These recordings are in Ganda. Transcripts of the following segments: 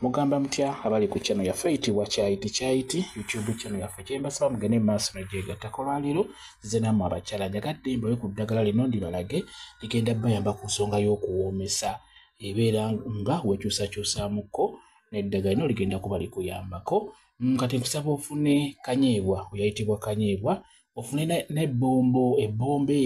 Mugamba mutya abali ku channel yaffe eyitibwa Kyaiti YouTube channel yaffe kyembasaba mugende maaso nagyegattako lwaleero nze nammwe abakyala njagadde mbawe ku ddagala lino ndibalage ligenda bayamba ku nsonga y'okuwoomesa ebeera nga wekyusakyusaamuko n'eddagala lino ligenda kuba likuyambako. Kati nkusaba ofune kanyeebwa oyayitibwa kanyeebwa ofune n'ebbombo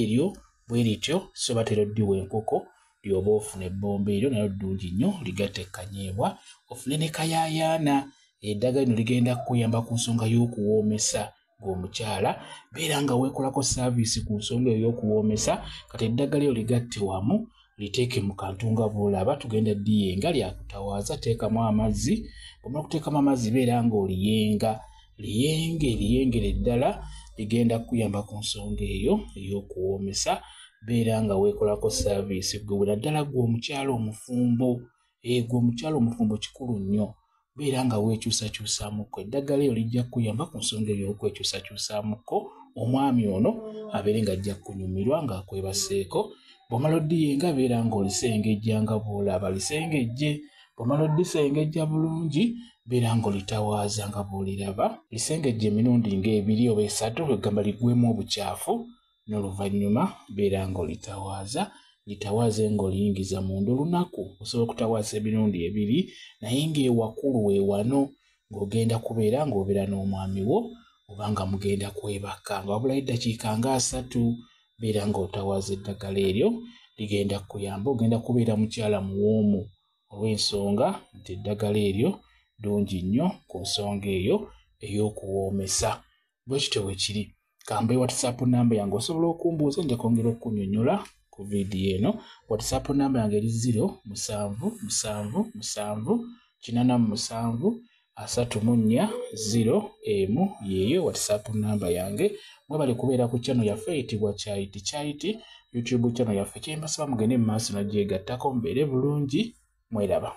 eryo bwe lityo so batera oddiwa enkoko lyoba ofuna ebbombo eryo nayo ddungi nnyo ligatte kanyeebwa. Ofune ne kayaayaana eddagala lino ligenda kuyamba ku nsonga y'okuwoomesa ng'omukyala beera nga weekolako saaviisi ku nsonga eyo y'okuwoomesa. Kati eddagala lyo ligatte wamu liteeke mu kantu nga bw'olaba tugenda ddiyenga lyakutawaaza teekamu amazzi. Bw'omala kuteekamu amazzi beera ng'oliyenga liyengere ddala ligenda kuyamba ku nsonga eyo ey'okuwoomesa beera nga weekolako saaviisi gwe naddala gwe omukyala omufumbo. Gwe omukyala omufumbo kikulu nnyo beera nga weekyusakyusaamuko. Eddagala eryo lijja kuyamba ku nsonga eyo y'okwekyusakyusaamuko. Omwami ono abeere nga ajja kunyumirwa ng'akwebaseeko. Bw'omala oddiyenga beera ng'olisengejja nga bw'olaba lisengejje. Bw'omala oddisengejja bulungi beera ng'olitawaaza nga bw'oliraba lisengejje emirundi ng'ebiri oba esatu egamba liggwemu obukyafu n'oluvannyuma beera ng'olitawaaza litawaaze ng'oliyingiza munda olunaku osobola okutawaaza emirundi ebiri naye ng'ewakulu weewano ng'ogenda kubeera ng'obeera n'omwami wo oba nga mugenda kwebaka nga wabulayo eddakiika nga 3 beera ng'otawaaza eddagala eryo ligenda kuyamba ogenda kubeera mukyala muwoomu olw'ensonga nti eddagala eryo ddungi nnyo ku nsonga eyo ey'okuwoomesa. Bwe kityo bwe kiri kambe WhatsApp namba yange osobola okumbuuza nja kwongera okunnyonnyola ku vidiyo eno. WhatsApp namba yange eri 0777873401 yeeyo WhatsApp namba yange. Mwebale kubeera ku channel yaffe eyitibwa Kyaiti YouTube channel yaffe kyembasaba mugende mu maaso nagyegattako mubeere bulungi mweraba.